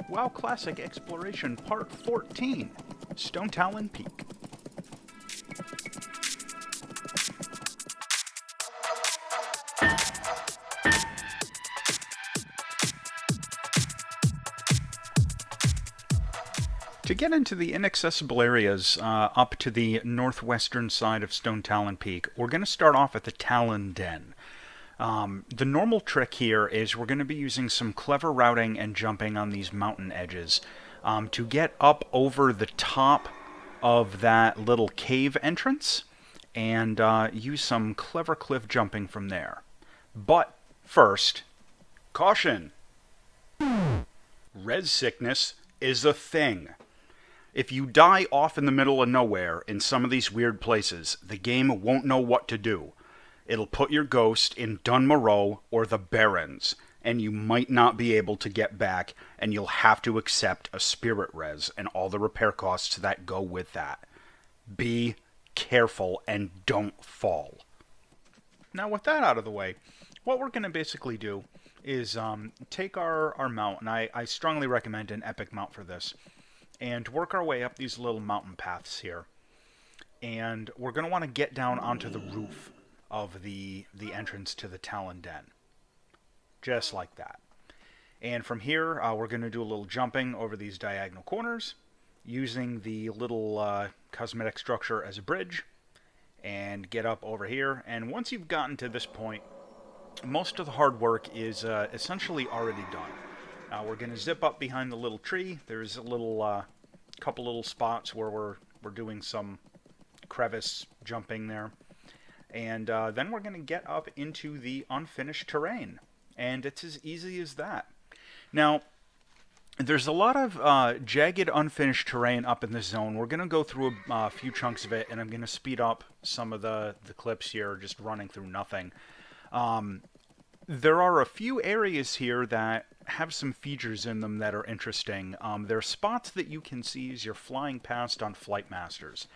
WoW Classic Exploration Part 14, Stonetalon Peak. To get into the inaccessible areas up to the northwestern side of Stonetalon Peak, we're going to start off at the Talon Den. The normal trick here is we're going to be using some clever routing and jumping on these mountain edges to get up over the top of that little cave entrance and use some clever cliff jumping from there. But first, caution! Res sickness is a thing. If you die off in the middle of nowhere in some of these weird places, the game won't know what to do. It'll put your ghost in Dunmoreau or the Barrens, and you might not be able to get back, and you'll have to accept a spirit res and all the repair costs that go with that. Be careful and don't fall. Now with that out of the way, what we're going to basically do is take our mount, and I strongly recommend an epic mount for this, and work our way up these little mountain paths here. And we're going to want to get down onto the roof of the entrance to the Talon Den. Just like that. And from here, we're going to do a little jumping over these diagonal corners, using the little cosmetic structure as a bridge, and get up over here. And once you've gotten to this point, most of the hard work is essentially already done. We're going to zip up behind the little tree. There's a little couple little spots where we're doing some crevice jumping there. And then we're going to get up into the unfinished terrain. And it's as easy as that. Now, there's a lot of jagged unfinished terrain up in this zone. We're going to go through a few chunks of it, and I'm going to speed up some of the clips here, just running through nothing. There are a few areas here that have some features in them that are interesting. There are spots that you can see as you're flying past on Flight Masters.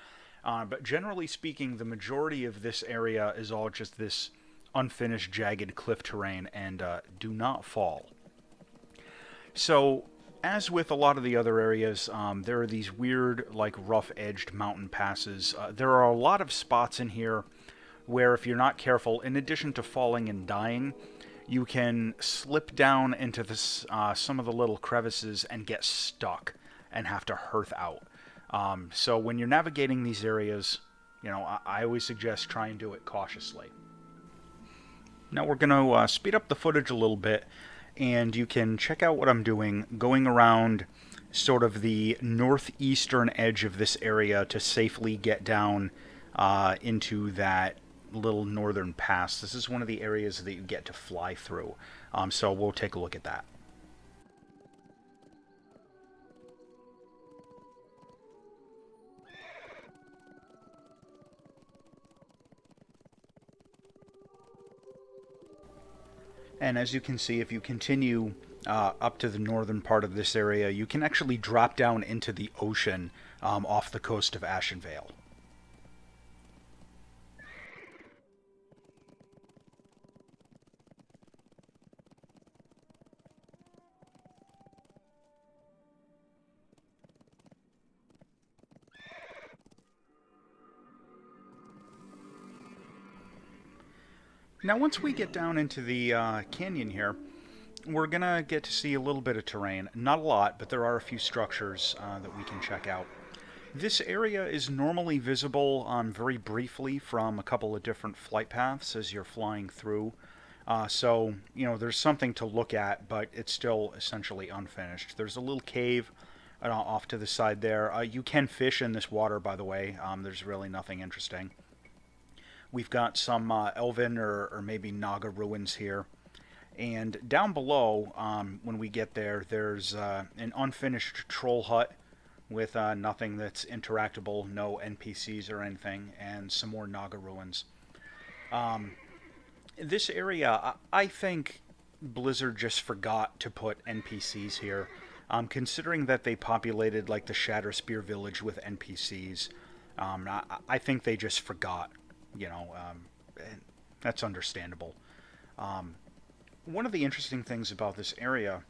But generally speaking, the majority of this area is all just this unfinished, jagged cliff terrain, and do not fall. So, as with a lot of the other areas, there are these weird, like, rough-edged mountain passes. There are a lot of spots in here where, if you're not careful, in addition to falling and dying, you can slip down into this, some of the little crevices and get stuck and have to hearth out. So when you're navigating these areas, you know, I always suggest try and do it cautiously. Now we're going to speed up the footage a little bit, and you can check out what I'm doing, going around sort of the northeastern edge of this area to safely get down into that little northern pass. This is one of the areas that you get to fly through, so we'll take a look at that. And as you can see, if you continue up to the northern part of this area, you can actually drop down into the ocean off the coast of Ashenvale. Now, once we get down into the canyon here, we're going to get to see a little bit of terrain. Not a lot, but there are a few structures that we can check out. This area is normally visible very briefly from a couple of different flight paths as you're flying through. So, you know, there's something to look at, but it's still essentially unfinished. There's a little cave off to the side there. You can fish in this water, by the way. There's really nothing interesting. We've got some Elven or maybe Naga ruins here. And down below, when we get there, there's an unfinished troll hut with nothing that's interactable, no NPCs or anything, and some more Naga ruins. This area, I think Blizzard just forgot to put NPCs here, considering that they populated like the Shatterspear village with NPCs. I think they just forgot. You know, that's understandable. One of the interesting things about this area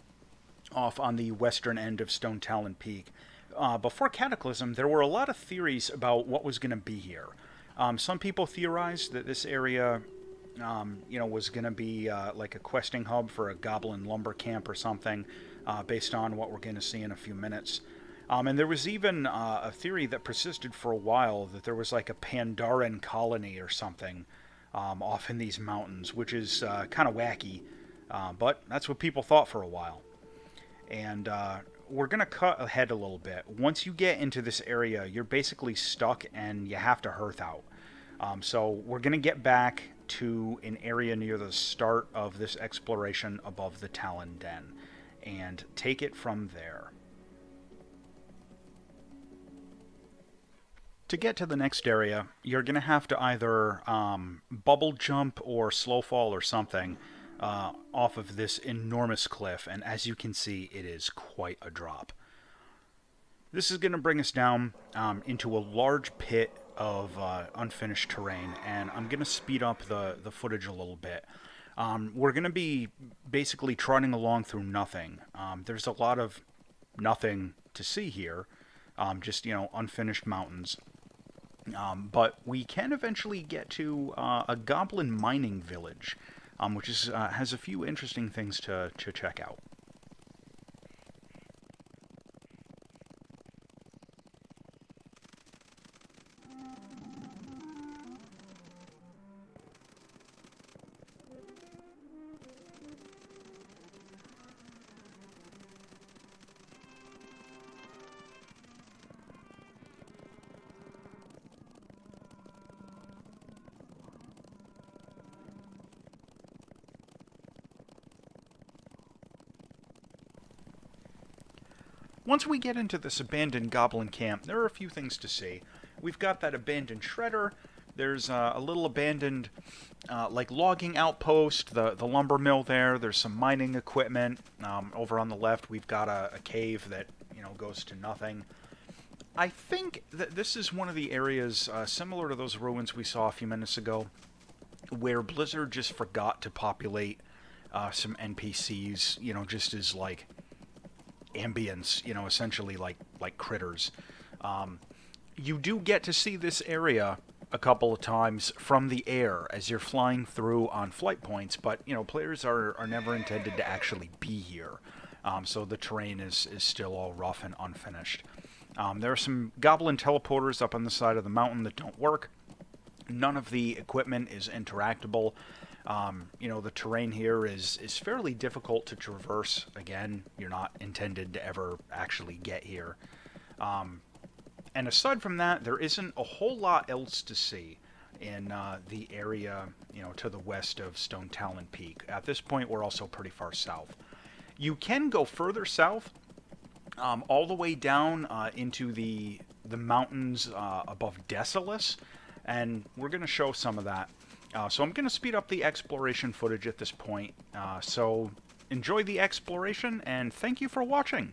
off on the western end of Stonetalon Peak. Before Cataclysm, there were a lot of theories about what was going to be here. Some people theorized that this area, was going to be like a questing hub for a goblin lumber camp or something, based on what we're going to see in a few minutes. And there was even a theory that persisted for a while that there was like a Pandaren colony or something off in these mountains, which is kind of wacky, but that's what people thought for a while. And we're going to cut ahead a little bit. Once you get into this area, you're basically stuck and you have to hearth out. So we're going to get back to an area near the start of this exploration above the Talon Den and take it from there. To get to the next area, you're going to have to either bubble jump or slow fall or something off of this enormous cliff, and as you can see, it is quite a drop. This is going to bring us down into a large pit of unfinished terrain, and I'm going to speed up the footage a little bit. We're going to be basically trotting along through nothing. There's a lot of nothing to see here, just, unfinished mountains. But we can eventually get to a goblin mining village, which has a few interesting things to check out. Once we get into this abandoned goblin camp, there are a few things to see. We've got that abandoned shredder. There's a little abandoned, logging outpost, the lumber mill there. There's some mining equipment. Over on the left, we've got a cave that, goes to nothing. I think that this is one of the areas, similar to those ruins we saw a few minutes ago, where Blizzard just forgot to populate some NPCs, just as, ambience, essentially like critters. You do get to see this area a couple of times from the air as you're flying through on flight points, but players are never intended to actually be here. So the terrain is still all rough and unfinished. There are some goblin teleporters up on the side of the mountain that don't work. None of the equipment is interactable. The terrain here is fairly difficult to traverse. Again, you're not intended to ever actually get here. And aside from that, there isn't a whole lot else to see in the area, to the west of Stonetalon Peak. At this point, we're also pretty far south. You can go further south, all the way down into the mountains above Desolus, and we're going to show some of that. So I'm going to speed up the exploration footage at this point. So enjoy the exploration, and thank you for watching.